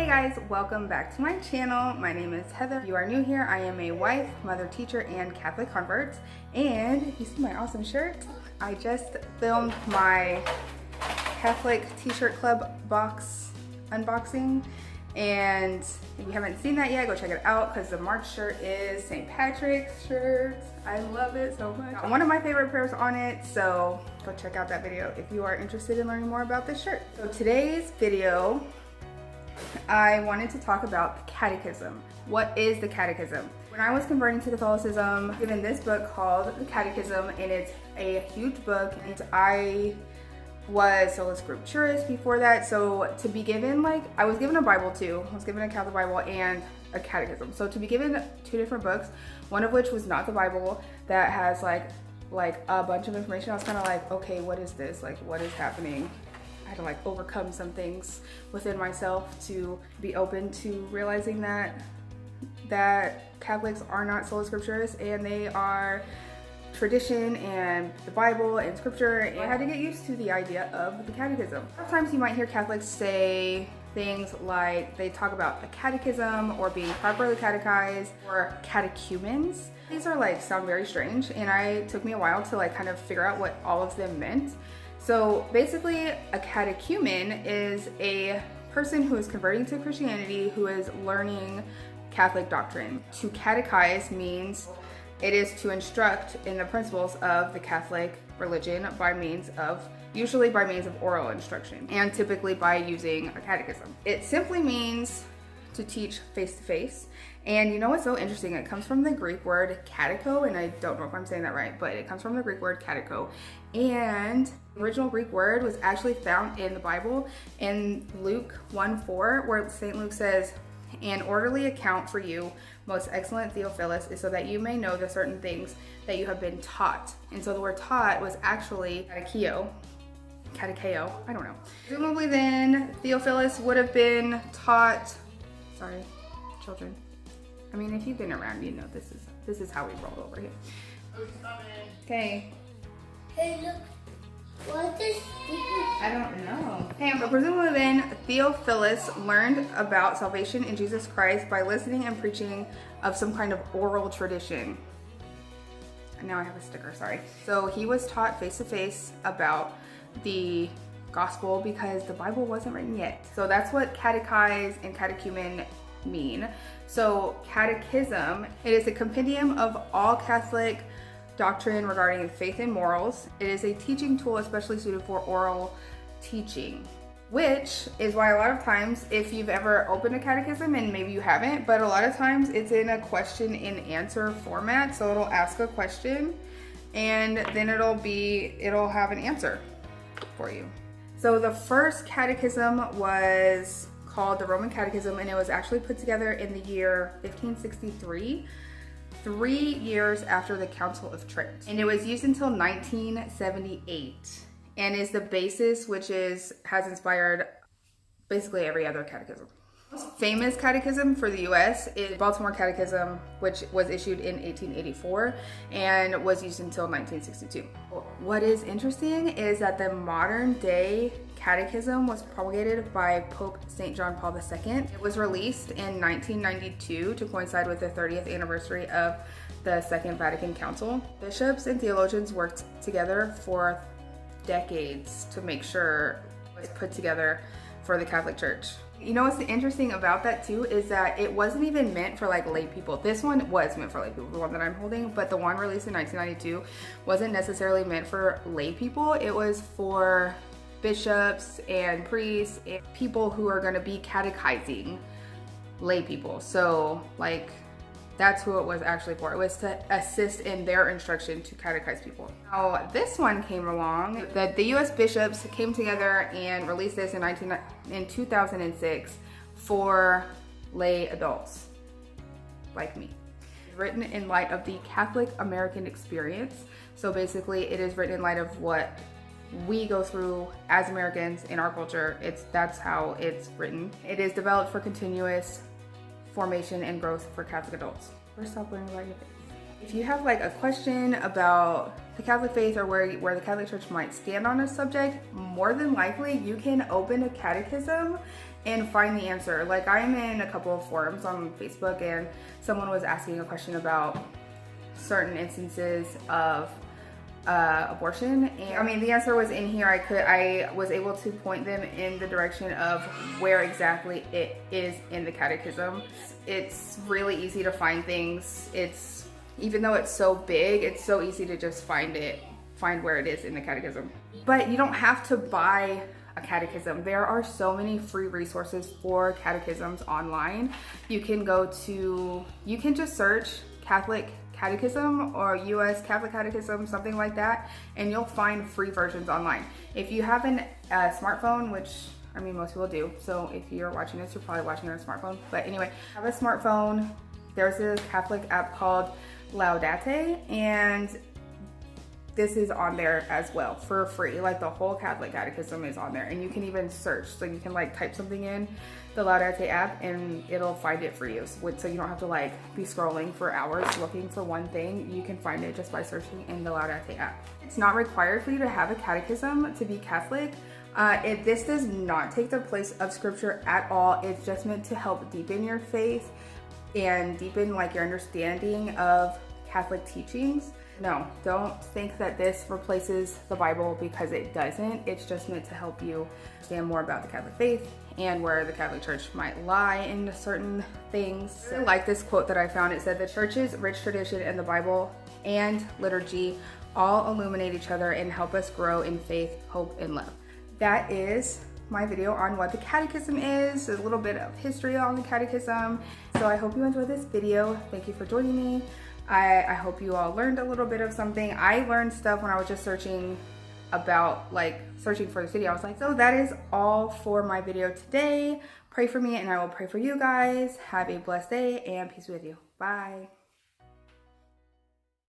guys, welcome back to my channel. My name is Heather. If you are new here, I am a wife, mother, teacher, and Catholic convert. And you see my awesome shirt? I just filmed my Catholic t-shirt club box unboxing. And if you haven't seen that yet, go check it out because the March shirt is St. Patrick's shirt. I love it so much. One of my favorite prayers on it, so go check out that video if you are interested in learning more about this shirt. So today's video, I wanted to talk about the Catechism. What is the Catechism? When I was converting to Catholicism, given this book called the Catechism, and it's a huge book, and I was sola scripturis before that, so to be given, I was given a Bible too. I was given a Catholic Bible and a Catechism. So to be given two different books, one of which was not the Bible, that has like a bunch of information, I was kind of like, okay, what is this? What is happening? I had to overcome some things within myself to be open to realizing that Catholics are not sola scripturis, and they are tradition and the Bible and scripture, and I had to get used to the idea of the Catechism. Sometimes you might hear Catholics say things like they talk about a catechism or being properly catechized or catechumens. These are sound very strange, and it took me a while to kind of figure out what all of them meant. So basically, a catechumen is a person who is converting to Christianity who is learning Catholic doctrine. To catechize means it is to instruct in the principles of the Catholic religion usually by means of oral instruction, and typically by using a catechism. It simply means to teach face to face. And you know what's so interesting? It comes from the Greek word catecho, and I don't know if I'm saying that right, but it comes from the Greek word catecho. And the original Greek word was actually found in the Bible in Luke 1:4, where St. Luke says, "An orderly account for you, most excellent Theophilus, is so that you may know the certain things that you have been taught." And so the word taught was actually catecheo, I don't know. Presumably then Theophilus would have been taught, sorry, children. I mean, if you've been around, you know this is how we roll over here. Okay. Hey, look. What is this? I don't know. Okay, but presumably then Theophilus learned about salvation in Jesus Christ by listening and preaching of some kind of oral tradition. And now I have a sticker, sorry. So he was taught face to face about the gospel because the Bible wasn't written yet. So that's what catechize and catechumen mean. So catechism, it is a compendium of all Catholic doctrine regarding faith and morals. It is a teaching tool especially suited for oral teaching, which is why a lot of times, if you've ever opened a catechism, and maybe you haven't, but a lot of times it's in a question and answer format. So it'll ask a question and then it'll have an answer for you. So the first catechism was called the Roman Catechism, and it was actually put together in the year 1563, 3 years after the Council of Trent. And it was used until 1978, and is the basis has inspired basically every other catechism. The most famous catechism for the US is Baltimore Catechism, which was issued in 1884 and was used until 1962. What is interesting is that the modern day catechism was promulgated by Pope St. John Paul II. It was released in 1992 to coincide with the 30th anniversary of the Second Vatican Council. Bishops and theologians worked together for decades to make sure it was put together for the Catholic Church. You know what's interesting about that too is that it wasn't even meant for lay people. This one was meant for lay people, the one that I'm holding, but the one released in 1992 wasn't necessarily meant for lay people. It was for bishops and priests and people who are going to be catechizing lay people. So that's who it was actually for. It was to assist in their instruction to catechize people. Now this one came along that the US bishops came together and released this in 2006 for lay adults like me. It's written in light of the Catholic American experience. So basically it is written in light of what we go through as Americans in our culture. That's how it's written. It is developed for continuous formation and growth for Catholic adults. First, stop learning about your faith. If you have like a question about the Catholic faith or where the Catholic Church might stand on a subject, more than likely you can open a catechism and find the answer. Like, I'm in a couple of forums on Facebook, and someone was asking a question about certain instances of abortion, and I mean, the answer was in here. I was able to point them in the direction of where exactly it is in the catechism. It's really easy to find things. Even though it's so big, it's so easy to just find where it is in the catechism. But you don't have to buy a catechism. There are so many free resources for catechisms online. You can just search Catholic Catechism or US Catholic Catechism, something like that, and you'll find free versions online. If you have a smartphone, which I mean most people do, so if you're watching this, you're probably watching on a smartphone. But anyway, have a smartphone. There's a Catholic app called Laudate, and this is on there as well for free. Like, the whole Catholic Catechism is on there, and you can even search. So you can like type something in the Laudate app and it'll find it for you. So you don't have to like be scrolling for hours looking for one thing. You can find it just by searching in the Laudate app. It's not required for you to have a catechism to be Catholic. This does not take the place of scripture at all. It's just meant to help deepen your faith and deepen like your understanding of Catholic teachings. No, don't think that this replaces the Bible, because it doesn't. It's just meant to help you understand more about the Catholic faith and where the Catholic Church might lie in certain things. I like this quote that I found. It said, "The Church's rich tradition and the Bible and liturgy all illuminate each other and help us grow in faith, hope, and love." That is my video on what the Catechism is, a little bit of history on the Catechism. So I hope you enjoyed this video. Thank you for joining me. I hope you all learned a little bit of something. I learned stuff when I was just searching for this video. I was like, so that is all for my video today. Pray for me and I will pray for you guys. Have a blessed day and peace with you. Bye.